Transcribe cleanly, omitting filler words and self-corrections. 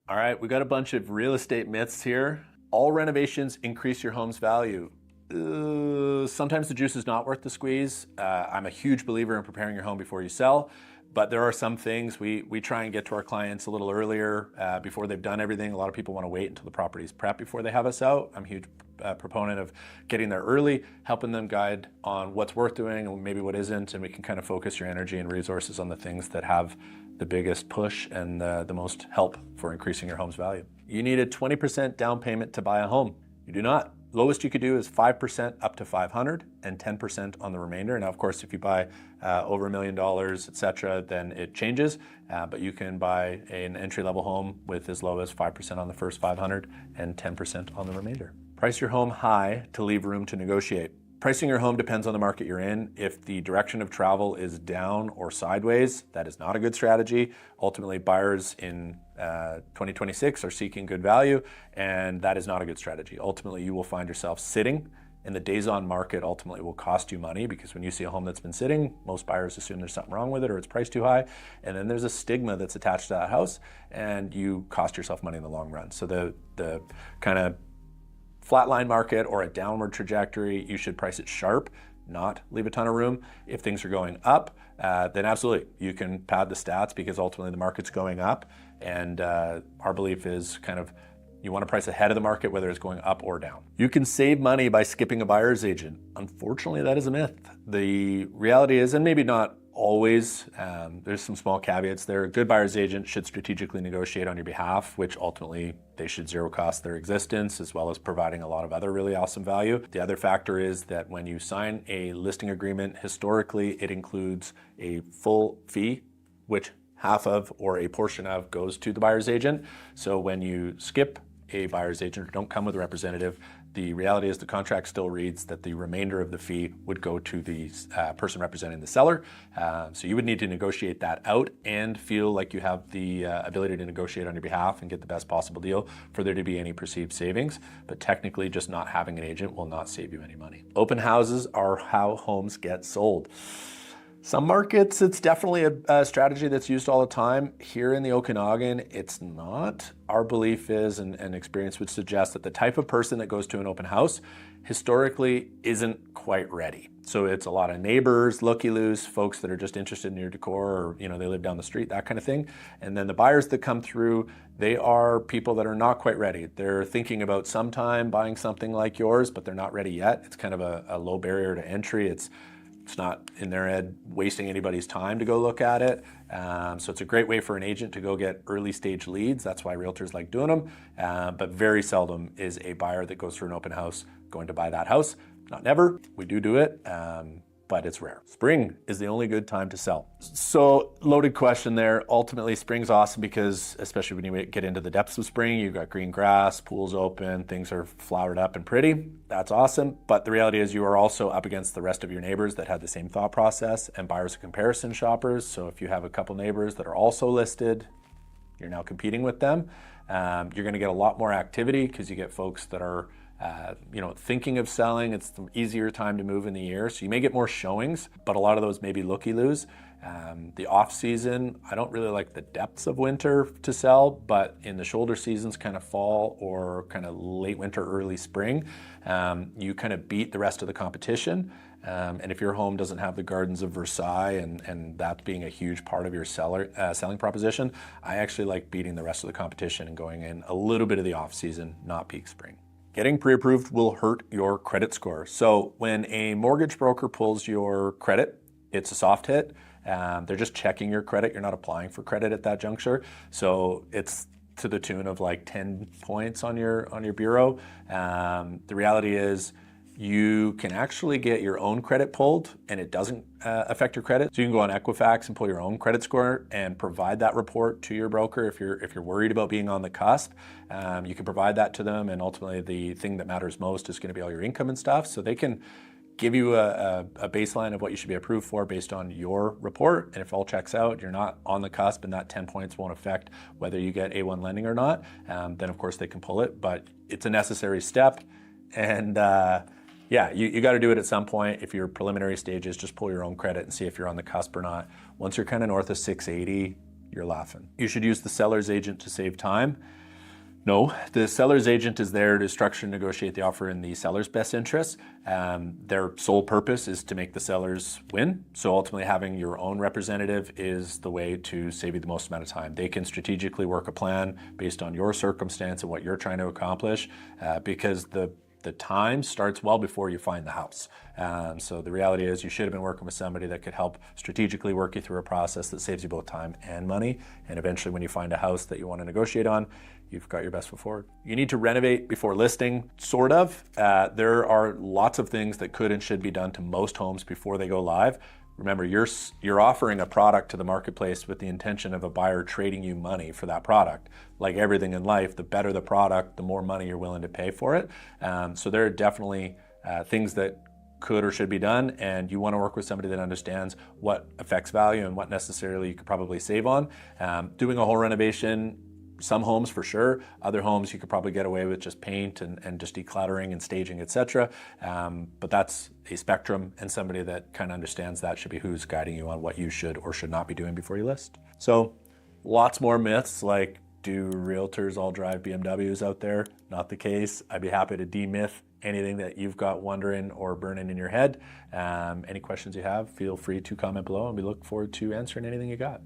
All right, we got a bunch of real estate myths here. All renovations increase your home's value. Sometimes the juice is not worth the squeeze. I'm a huge believer in preparing your home before you sell, but there are some things we try and get to our clients a little earlier before they've done everything. A lot of people want to wait until the property's prepped before they have us out. I'm a huge proponent of getting there early, helping them guide on what's worth doing and maybe what isn't, and we can kind of focus your energy and resources on the things that have the biggest push and the most help for increasing your home's value. You need a 20% down payment to buy a home. You do not. Lowest you could do is 5% up to 500 and 10% on the remainder. Now, of course, if you buy over $1 million, etc., then it changes. But you can buy an entry-level home with as low as 5% on the first 500 and 10% on the remainder. Price your home high to leave room to negotiate. Pricing your home depends on the market you're in. If the direction of travel is down or sideways, that is not a good strategy. Ultimately, buyers in 2026 are seeking good value, and that is not a good strategy. Ultimately, you will find yourself sitting, and the days on market ultimately will cost you money, because when you see a home that's been sitting, most buyers assume there's something wrong with it or it's priced too high, and then there's a stigma that's attached to that house, and you cost yourself money in the long run. So the kind of flatline market or a downward trajectory, you should price it sharp, not leave a ton of room. If things are going up, then absolutely, you can pad the stats, because ultimately the market's going up, and our belief is kind of you want to price ahead of the market, whether it's going up or down. You can save money by skipping a buyer's agent. Unfortunately, that is a myth. The reality is, and maybe not always, there's some small caveats there. A good buyer's agent should strategically negotiate on your behalf, which ultimately they should zero cost their existence, as well as providing a lot of other really awesome value. The other factor is that when you sign a listing agreement, historically it includes a full fee, which half of or a portion of goes to the buyer's agent. So when you skip a buyer's agent or don't come with a representative, the reality is the contract still reads that the remainder of the fee would go to the person representing the seller. So you would need to negotiate that out and feel like you have the ability to negotiate on your behalf and get the best possible deal for there to be any perceived savings. But technically, just not having an agent will not save you any money. Open houses are how homes get sold. Some markets, it's definitely a strategy that's used all the time. Here in the Okanagan, it's not. Our belief is, and experience would suggest, that the type of person that goes to an open house historically isn't quite ready. So it's a lot of neighbors, looky-loos, folks that are just interested in your decor, or they live down the street, that kind of thing. And then the buyers that come through, they are people that are not quite ready. They're thinking about sometime buying something like yours, but they're not ready yet. It's kind of a low barrier to entry. It's not in their head wasting anybody's time to go look at it. So it's a great way for an agent to go get early stage leads. That's why realtors like doing them. But very seldom is a buyer that goes through an open house going to buy that house. Not never, we do it, but it's rare. Spring is the only good time to sell. So loaded question there. Ultimately, spring's awesome because, especially when you get into the depths of spring, you've got green grass, pools open, things are flowered up and pretty. That's awesome. But the reality is you are also up against the rest of your neighbors that had the same thought process, and buyers are comparison shoppers. So if you have a couple neighbors that are also listed, you're now competing with them. You're gonna get a lot more activity because you get folks that are thinking of selling. It's the easier time to move in the year. So you may get more showings, but a lot of those may be looky-loos. The off season, I don't really like the depths of winter to sell, but in the shoulder seasons, kind of fall or kind of late winter, early spring, you kind of beat the rest of the competition. And if your home doesn't have the gardens of Versailles and that being a huge part of your selling proposition, I actually like beating the rest of the competition and going in a little bit of the off season, not peak spring. Getting pre-approved will hurt your credit score. So when a mortgage broker pulls your credit, it's a soft hit. They're just checking your credit. You're not applying for credit at that juncture. So it's to the tune of like 10 points on your bureau. The reality is you can actually get your own credit pulled and it doesn't affect your credit. So you can go on Equifax and pull your own credit score and provide that report to your broker if you're worried about being on the cusp. You can provide that to them, and ultimately the thing that matters most is going to be all your income and stuff. So they can give you a baseline of what you should be approved for based on your report. And if all checks out, you're not on the cusp and that 10 points won't affect whether you get A1 lending or not, then of course they can pull it, but it's a necessary step. And yeah, you got to do it at some point. If your preliminary stages, just pull your own credit and see if you're on the cusp or not. Once you're kind of north of 680, you're laughing. You should use the seller's agent to save time. No, the seller's agent is there to structure and negotiate the offer in the seller's best interest. Their sole purpose is to make the sellers win. So ultimately having your own representative is the way to save you the most amount of time. They can strategically work a plan based on your circumstance and what you're trying to accomplish, because the time starts well before you find the house. So the reality is you should have been working with somebody that could help strategically work you through a process that saves you both time and money. And eventually when you find a house that you want to negotiate on, you've got your best foot forward. You need to renovate before listing, sort of. There are lots of things that could and should be done to most homes before they go live. Remember, you're offering a product to the marketplace with the intention of a buyer trading you money for that product. Like everything in life, the better the product, the more money you're willing to pay for it. So there are definitely things that could or should be done, and you want to work with somebody that understands what affects value and what necessarily you could probably save on. Doing a whole renovation, some homes for sure, other homes you could probably get away with just paint and just decluttering and staging, etc. But that's a spectrum, and somebody that kind of understands that should be who's guiding you on what you should or should not be doing before you list. So lots more myths like, do realtors all drive BMWs out there? Not the case. I'd be happy to demyth anything that you've got wondering or burning in your head. Any questions you have, feel free to comment below, and we look forward to answering anything you got.